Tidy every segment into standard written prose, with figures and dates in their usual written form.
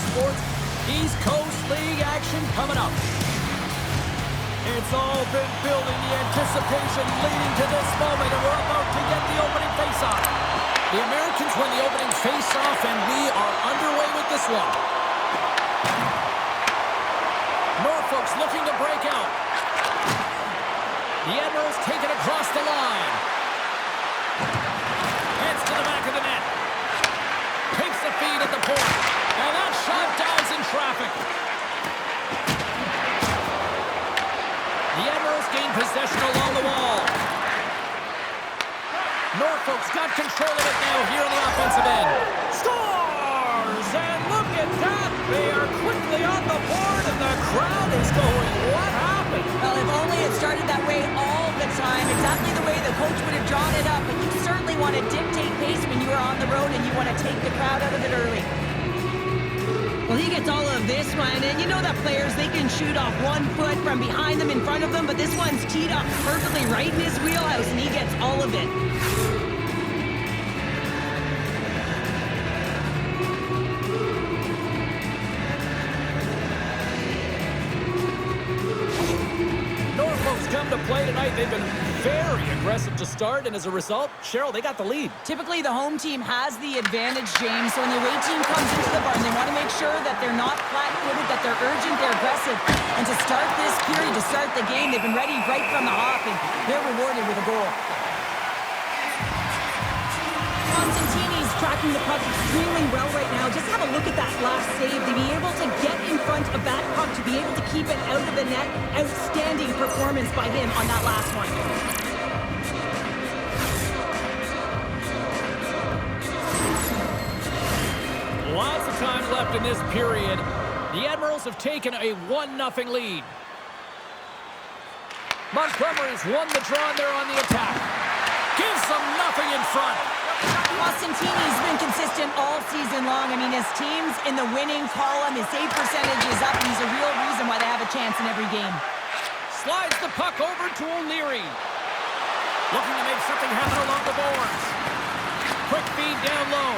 Sports East Coast League action coming up. It's all been building, the anticipation leading to this moment, and we're about to get the opening faceoff. The Americans win the opening faceoff, and we are underway with this one. Norfolk's looking to break out. The Admirals take it across the line. Heads to the back of the net. Takes the feed at the point. And that shot dives in traffic. The Admirals gain possession along the wall. Norfolk's got control of it now here on the offensive end. Scores! And look at that! They are quickly on the board, and the crowd is going, what happened? Well, if only it started that way all the time, exactly the way the coach would have drawn it up. But you certainly want to dictate pace when you are on the road, and you want to take the crowd out of it early. Well, he gets all of this one, and you know that players, they can shoot off 1 foot from behind them, in front of them, but this one's teed up perfectly right in his wheelhouse, and he gets all of it. Norfolk's come to play tonight. They've been very aggressive to start, and as a result, Cheryl, they got the lead. Typically, the home team has the advantage, James. So when the away team comes into the barn, they want to make sure that they're not flat-footed, that they're urgent, they're aggressive. And to start this period, to start the game, they've been ready right from the hop, and they're rewarded with a goal. Costantini's tracking the puck extremely well right now. Just have a look at that last save. To be able to get in front of that puck, to be able to keep it out of the net, outstanding performance by him on that last one. Lots of time left in this period. The Admirals have taken a 1-0 lead. Montgomery's won the draw, and they're on the attack. Gives them nothing in front. Costantini's been consistent all season long. I mean, his team's in the winning column. His save percentage is up, and he's a real reason why they have a chance in every game. Slides the puck over to O'Leary. Looking to make something happen along the boards. Quick feed down low.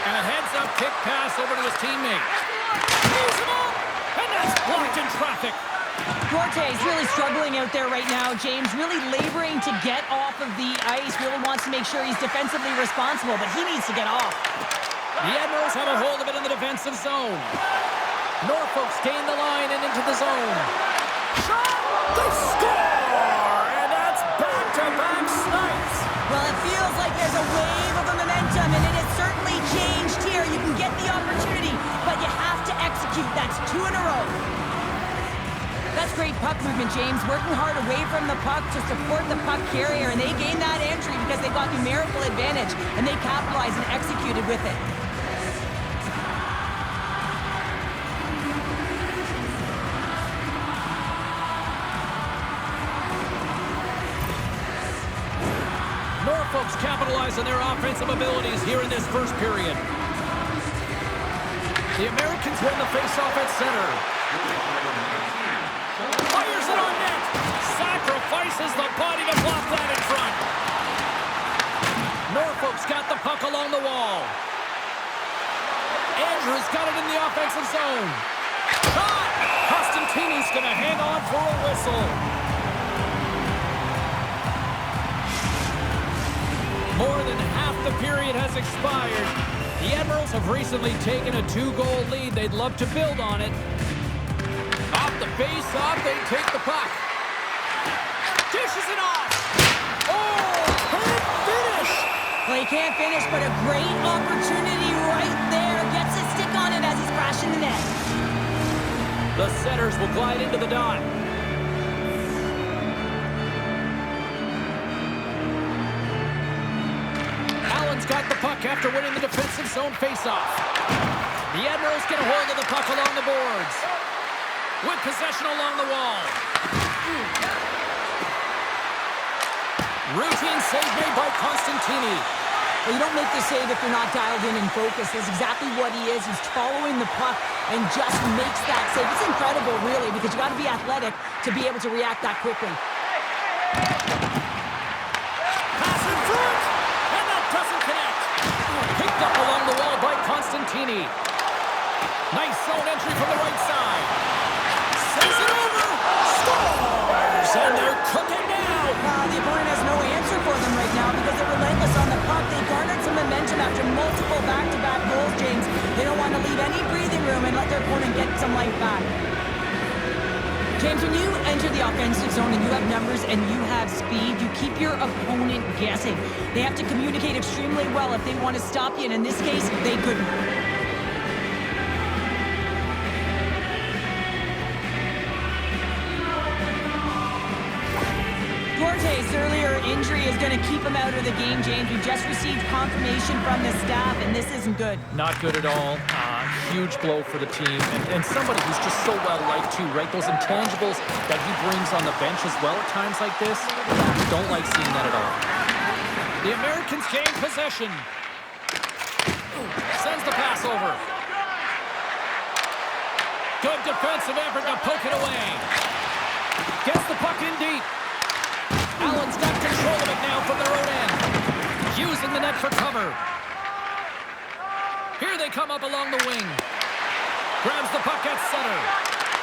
And a heads-up kick pass over to his teammate. Leaves him up, and that's blocked in traffic. Duarte's really struggling out there right now, James. Really laboring to get off of the ice. Really wants to make sure he's defensively responsible, but he needs to get off. The Admirals have a hold of it in the defensive zone. Norfolk's gain the line and into the zone. Shot! They score! And that's back-to-back snipes. Well, it feels like there's a wave of momentum, and it has certainly changed here. You can get the opportunity, but you have to execute. That's 2 in a row. That's great puck movement, James. Working hard away from the puck to support the puck carrier, and they gained that entry because they got numerical advantage, and they capitalized and executed with it. Norfolk's capitalize on their offensive abilities here in this first period. The Americans win the faceoff at center. Fires it on net. Sacrifices the body to block that in front. Norfolk's got the puck along the wall. Andrew's got it in the offensive zone. Shot! Costantini's going to hang on for a whistle. More than half the period has expired. The Admirals have recently taken a 2-goal lead. They'd love to build on it. Off the face-off, they take the puck. Dishes it off. Oh, can't finish. Well, he can't finish, but a great opportunity right there. Gets his stick on it as he's crashing the net. The setters will glide into the dot. Allen's got the puck after winning the defensive zone face-off. The Admirals get a hold of the puck along the boards. With possession along the wall. Routine save made by Costantini. Well, you don't make the save if you're not dialed in and focused. That's exactly what he is. He's following the puck and just makes that save. It's incredible, really, because you got to be athletic to be able to react that quickly. Pass in front, and that doesn't connect. Picked up along the wall by Costantini. Nice zone entry from the right side. Sends it over. Scores! And they're cooking now. The opponent has no answer for them right now because they're relentless on the puck. They garnered some momentum after multiple back-to-back goals, James. They don't want to leave any breathing room and let their opponent get some life back. James, when you enter the offensive zone and you have numbers and you have speed, you keep your opponent guessing. They have to communicate extremely well if they want to stop you, and in this case, they couldn't. Duarte's earlier injury is going to keep him out of the game, James. We just received confirmation from the staff, and this isn't good. Not good at all. Huge blow for the team, and somebody who's just so well-liked too, right? Those intangibles that he brings on the bench as well at times like this, don't like seeing that at all. The Americans gain possession. Sends the pass over. Good defensive effort to poke it away. Gets the puck in deep. Allen's got control of it now from their own end. Using the net for cover. Here they come up along the wing. Grabs the puck at center.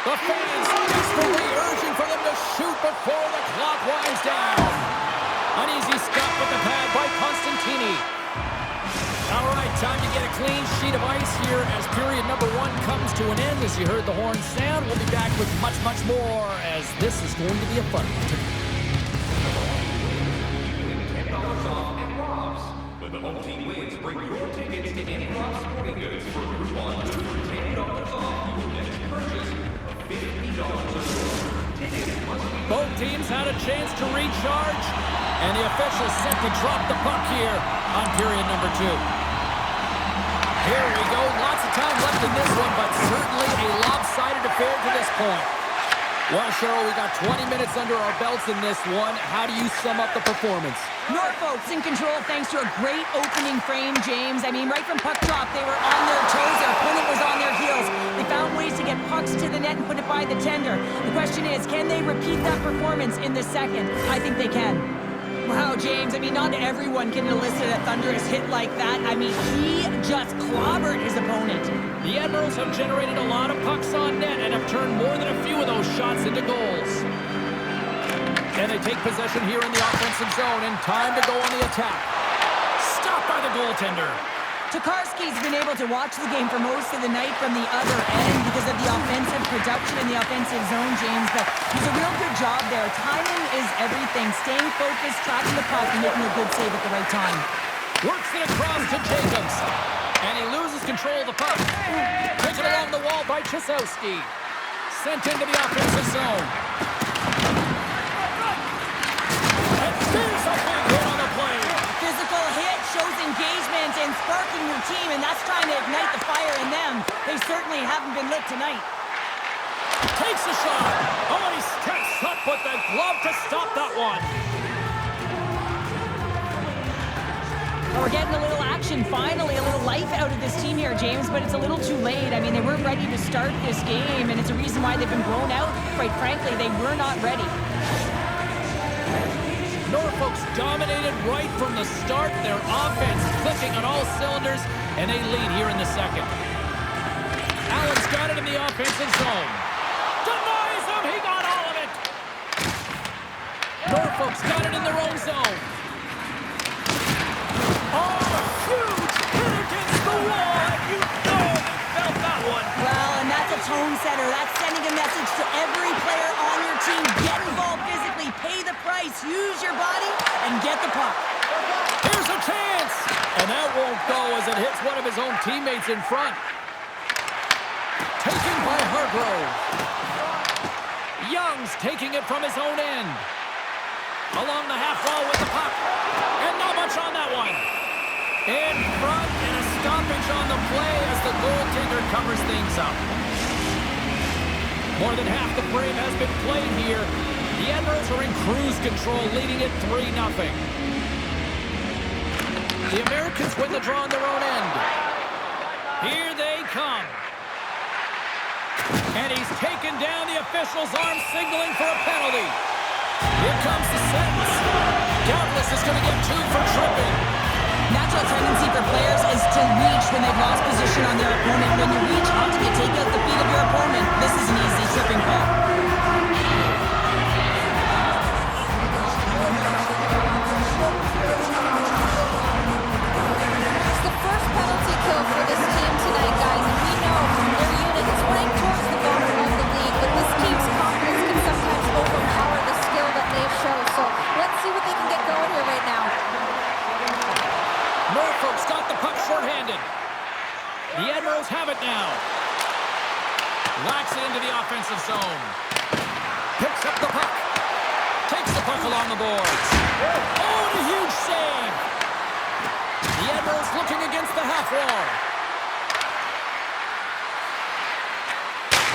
The fans desperately urging for them to shoot before the clock winds down. An easy stop with the pad by Costantini. All right, time to get a clean sheet of ice here as period number 1 comes to an end. As you heard the horn sound, we'll be back with much, much more as this is going to be a fun one. The home team wins. Bring your tickets to any Rob Sporting Goods for Group 1 for $10 off your next purchase of $50 or more. Tickets must be... Both teams had a chance to recharge, and the officials set to drop the puck here on period number 2. Here we go. Lots of time left in this one, but certainly a lopsided affair to this point. Well, Cheryl, we got 20 minutes under our belts in this one. How do you sum up the performance? Norfolk's in control thanks to a great opening frame, James. I mean, right from puck drop, they were on their toes. Their opponent was on their heels. They found ways to get pucks to the net and put it by the tender. The question is, can they repeat that performance in the second? I think they can. Wow, James, I mean, not everyone can elicit a thunderous hit like that. I mean, he just clobbered his opponent. The Admirals have generated a lot of pucks on net and have turned more than a few of those shots into goals. And they take possession here in the offensive zone, and time to go on the attack. Stopped by the goaltender. Tokarski's been able to watch the game for most of the night from the other end because of the offensive production in the offensive zone, James, but he's a real good job there. Timing is everything. Staying focused, tracking the puck, and making a good save at the right time. Works it across to Jacobs, and he loses control of the puck. Taken along the wall by Chisowski. Sent into the offensive zone. And there's a big hit on the play. Physical hit shows engagement and sparking your team, and that's trying to ignite the fire in them. They certainly haven't been lit tonight. Takes a shot. Oh, and he steps up with the glove to stop that one. Well, we're getting a little action, finally, a little life out of this team here, James, but it's a little too late. I mean, they weren't ready to start this game, and it's a reason why they've been blown out. Quite frankly, they were not ready. Norfolk's dominated right from the start. Their offense clicking on all cylinders, and they lead here in the second. Allen's got it in the offensive zone. Denies him! He got all of it! Norfolk's got it in their own zone. Oh, huge hit against the wall! You know they felt that one. Well, and that's a tone setter. That's sending a message to every player on your team. Get involved physically, pay the price, use your body, and get the puck. Here's a chance! And that won't go as it hits one of his own teammates in front. Taken by Hargrove. Young's taking it from his own end. Along the half wall with the puck. And not much on that one. In front, and a stoppage on the play as the goaltender covers things up. More than half the frame has been played here. The Admirals are in cruise control, leading it 3-0. The Americans win the draw on their own end. Here they come. And he's taken down the official's arm, signaling for a penalty. Here comes the sentence. Doubtless is going to get 2 for tripping. Natural tendency for players is to reach when they've lost position on their opponent. When you reach up Whacks it into the offensive zone. Picks up the puck. Takes the puck along the boards. Oh, and a huge save. The Admirals looking against the half wall.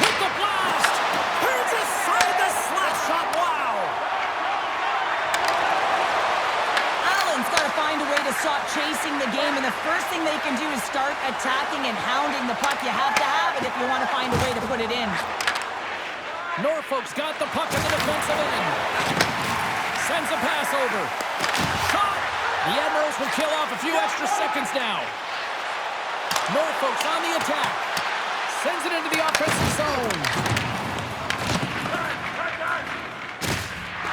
With the blast. Here's aside the slap shot. Wow. Allen's got to find a way to stop chasing the game, and the first thing they can do is start attacking and hounding the puck. You have to have it if you want to find a way to put it in. Norfolk's got the puck in the defensive end. Sends a pass over. Shot! The Admirals will kill off a few extra seconds now. Norfolk's on the attack. Sends it into the offensive zone.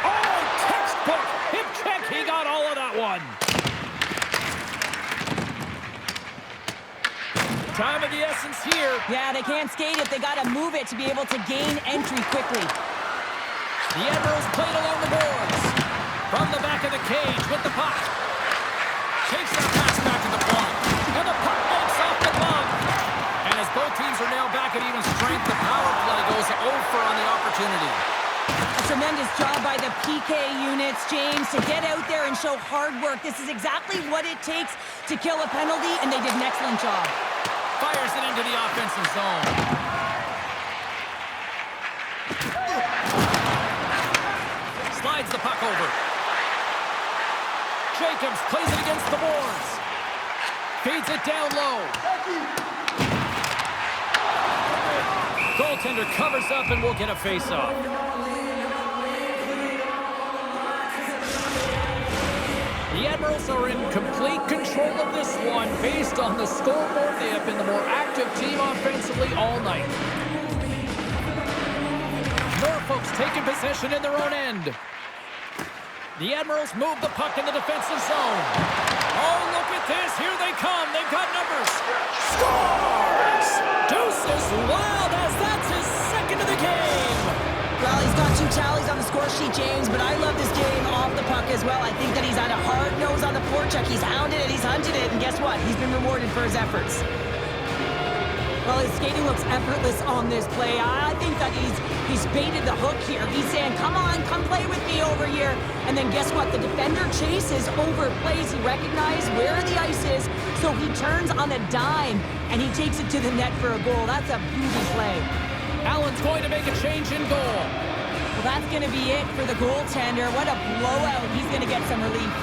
Oh, textbook! Hip check, he got all of that one. Time of the essence here. Yeah, they can't skate it. They got to move it to be able to gain entry quickly. The Admirals played along the boards. From the back of the cage with the puck. Takes that pass back in the block. And the puck makes off the glove. And as both teams are now back at even strength, the power play goes over on the opportunity. A tremendous job by the PK units, James, to get out there and show hard work. This is exactly what it takes to kill a penalty, and they did an excellent job. Fires it into the offensive zone. Slides the puck over. Jacobs plays it against the boards. Feeds it down low. Goaltender covers up and will get a face-off. The Admirals are in complete control of this one. Based on the scoreboard, they have been the more active team offensively all night. Norfolk's taking possession in their own end. The Admirals move the puck in the defensive zone. Oh, look at this. Here they come. They've got numbers. Scores! Deuces Wild as that's his second of the game. Well, he's got 2 tallies on the score sheet, James, but I love this game off the puck as well. I think that he's had a hard nose on the forecheck. He's hounded it, he's hunted it, and guess what? He's been rewarded for his efforts. Well, his skating looks effortless on this play. I think that he's baited the hook here. He's saying, come on, come play with me over here. And then guess what? The defender chases, overplays. He recognizes where the ice is, so he turns on a dime, and he takes it to the net for a goal. That's a beauty play. Allen's going to make a change in goal. Well, that's going to be it for the goaltender. What a blowout. He's going to get some relief.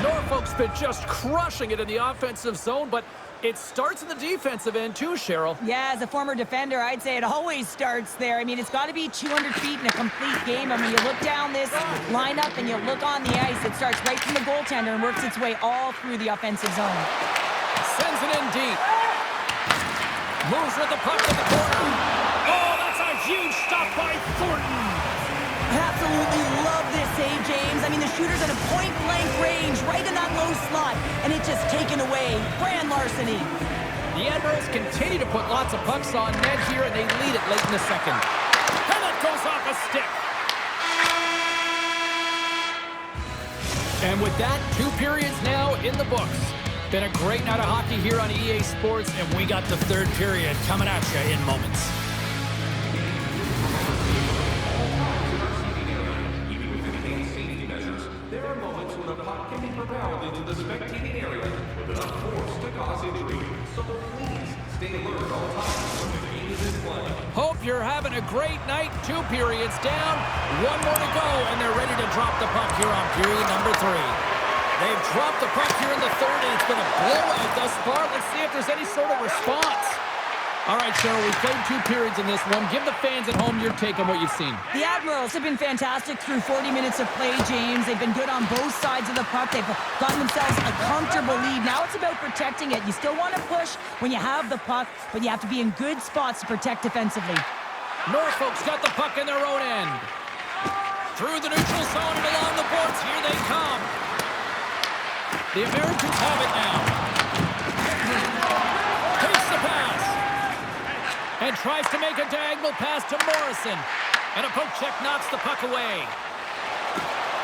Norfolk's been just crushing it in the offensive zone, but it starts in the defensive end too, Cheryl. Yeah, as a former defender, I'd say it always starts there. I mean, it's got to be 200 feet in a complete game. I mean, you look down this lineup and you look on the ice, it starts right from the goaltender and works its way all through the offensive zone. Sends it in deep. Moves with the puck to the corner. Oh, that's a huge stop by Thornton. I absolutely love this save, James. I mean, the shooter's at a point-blank range, right in that low slot, and it's just taken away. Grand larceny. The Admirals continue to put lots of pucks on net here, and they lead it late in the second. And it goes off a stick. And with that, 2 periods now in the books. Been a great night of hockey here on EA Sports, and we got the 3rd period coming at you in moments. There are moments when a puck can be propelled into the spectating area with enough force to cause injury. So please stay alert all times when the game is in play. Hope you're having a great night. 2 periods down, 1 more to go, and they're ready to drop the puck here on period number 3. They've dropped the puck here in the 3rd, and it's been a blowout thus far. Let's see if there's any sort of response. All right, Cheryl, we played 2 periods in this one. Give the fans at home your take on what you've seen. The Admirals have been fantastic through 40 minutes of play, James. They've been good on both sides of the puck. They've gotten themselves a comfortable lead. Now it's about protecting it. You still want to push when you have the puck, but you have to be in good spots to protect defensively. Norfolk's got the puck in their own end. Through the neutral zone and along the boards. Here they come. The Americans have it now. Takes the pass. And tries to make a diagonal pass to Morrison. And a poke check knocks the puck away.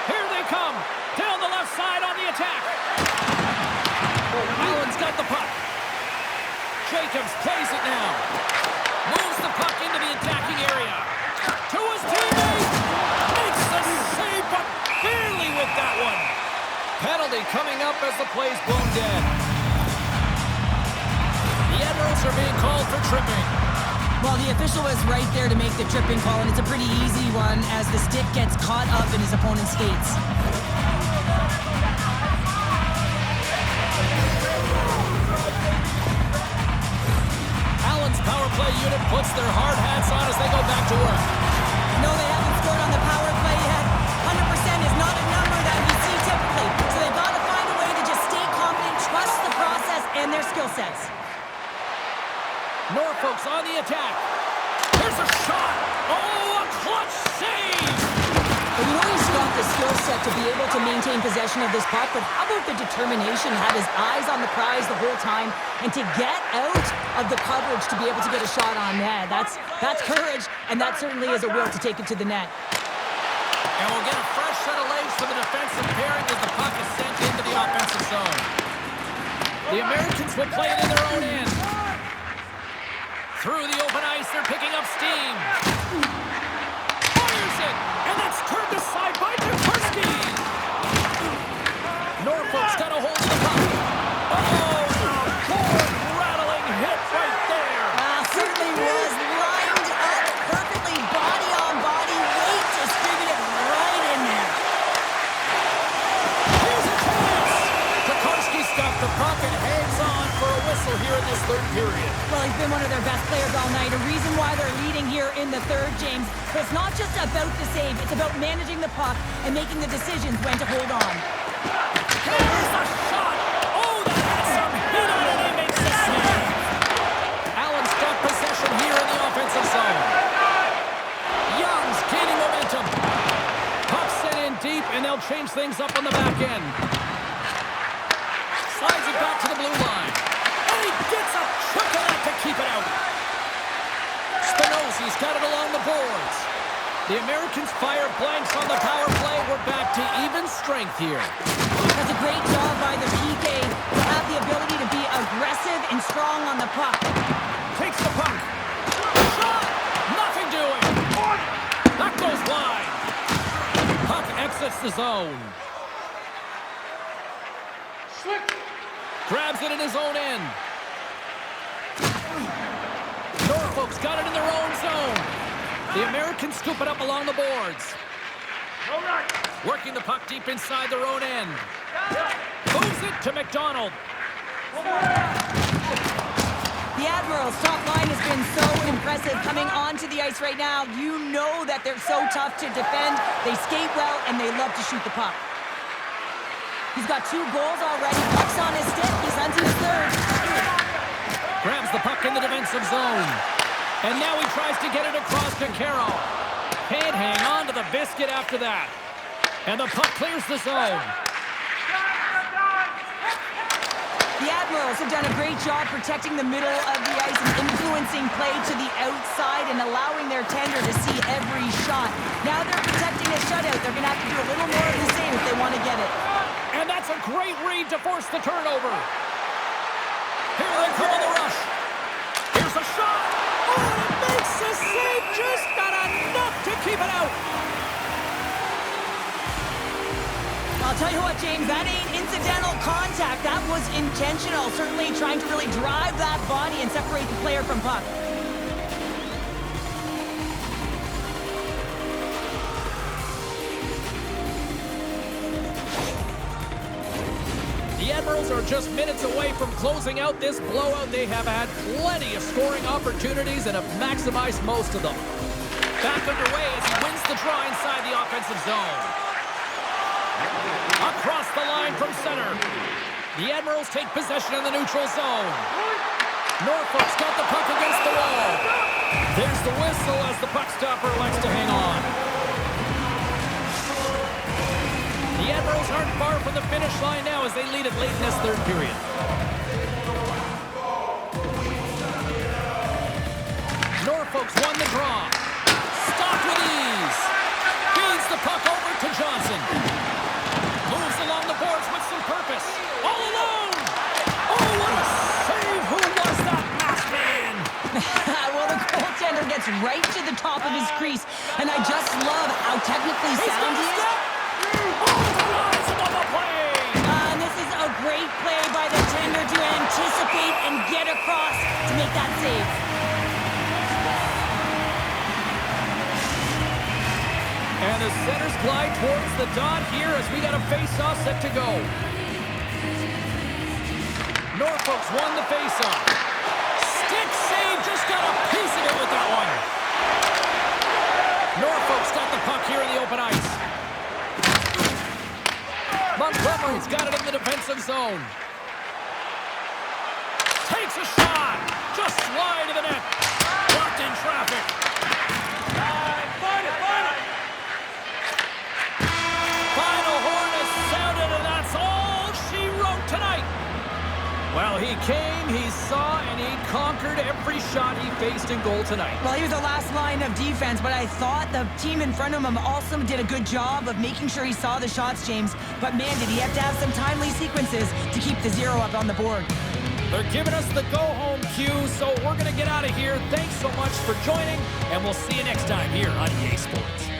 Here they come. Down the left side on the attack. have the puck. Jacobs plays it now. Moves the puck into the attacking area. To his teammate. Makes the save, but barely with that one. Penalty coming up as the play's blown dead. The Admirals are being called for tripping. Well, the official was right there to make the tripping call, and it's a pretty easy one as the stick gets caught up in his opponent's skates. Allen's power play unit puts their hard hats on as they go back to work. No, they haven't scored on the power play yet. 100% is not a number that we see typically. So they've got to find a way to just stay confident, trust the process and their skill sets. Norfolk's on the attack. Here's a shot. Oh, a clutch save. But you know he's got the skill set to be able to maintain possession of this puck, but how about the determination, have his eyes on the prize the whole time, and to get out of the coverage to be able to get a shot on net. That's courage, and that certainly is a will to take it to the net. And we'll get a fresh set of legs for the defensive pairing as the puck is sent into the offensive zone. The Americans will play it in their own end. Through the open ice, they're picking up steam. Fires it, and that's turned aside by Tokarski. Norfolk's got a hold of the puck. Oh, rattling hit right there. Certainly was lined up perfectly, body on body, weight distributed right in there. Here's a chance. Tokarski's got the puck and hangs on for a whistle here in this third period. Well, he's been one of their best players all night. A reason why they're leading here in the third, James. But it's not just about the save. It's about managing the puck and making the decisions when to hold on. Here's a shot. Oh, that had some hit on it. He makes the save. Allen's got possession here in the offensive zone. Young's gaining momentum. Puck sent in deep, and they'll change things up on the back end. Slides it back to the blue line. And he gets a chunk of that to keep it out. Spinozzi's got it along the boards. The Americans fire blanks on the power play. We're back to even strength here. That's a great job by the PK to have the ability to be aggressive and strong on the puck. Takes the puck. Shot! Nothing doing. That goes wide. Puck exits the zone. Grabs it in his own end. Norfolk's got it in their own zone. The Americans scoop it up along the boards. Working the puck deep inside their own end. Moves it to McDonald. The Admirals' top line has been so impressive coming onto the ice right now. You know that they're so tough to defend. They skate well, and they love to shoot the puck. He's got 2 goals already. Puck's on his stick. He's hunting his third. Grabs the puck in the defensive zone. And now he tries to get it across to Carroll. Can't hang on to the biscuit after that. And the puck clears the zone. The Admirals have done a great job protecting the middle of the ice and influencing play to the outside and allowing their tender to see every shot. Now they're protecting a shutout. They're going to have to do a little more of the same if they want to get it. And that's a great read to force the turnover. Here they come on the rush. Here's a shot. Oh, it makes the save. Just not enough to keep it out. I'll tell you what, James, that ain't incidental contact. That was intentional. Certainly trying to really drive that body and separate the player from puck. The Admirals are just minutes away from closing out this blowout. They have had plenty of scoring opportunities and have maximized most of them. Back underway as he wins the draw inside the offensive zone. Across the line from center. The Admirals take possession in the neutral zone. Norfolk's got the puck against the wall. There's the whistle as the puck stopper elects to hang on. The Admirals aren't far from the finish line now as they lead it late in this third period. Norfolk's won the draw. Stopped with ease. Feeds the puck over to Johnson. Moves along the boards with some purpose. All alone! Oh, what a right to the top of his crease. And I just love how technically sound he is. And this is a great play by the tender to anticipate and get across to make that save. And the centers glide towards the dot here as we got a face-off set to go. Norfolk's won the face-off. Stick save, just got a piece of it with that one. Norfolk's got the puck here in the open ice. Montgomery's got it in the defensive zone. Takes a shot. Just slide to the net. Blocked in traffic. Final horn is sounded, and that's all she wrote tonight. Well, he came, he saw, and he conquered every shot he faced in goal tonight. Well, he was the last line of defense, but I thought the team in front of him also did a good job of making sure he saw the shots, James. But man, did he have to have some timely sequences to keep the 0 up on the board. They're giving us the go-home cue, so we're going to get out of here. Thanks so much for joining, and we'll see you next time here on EA Sports.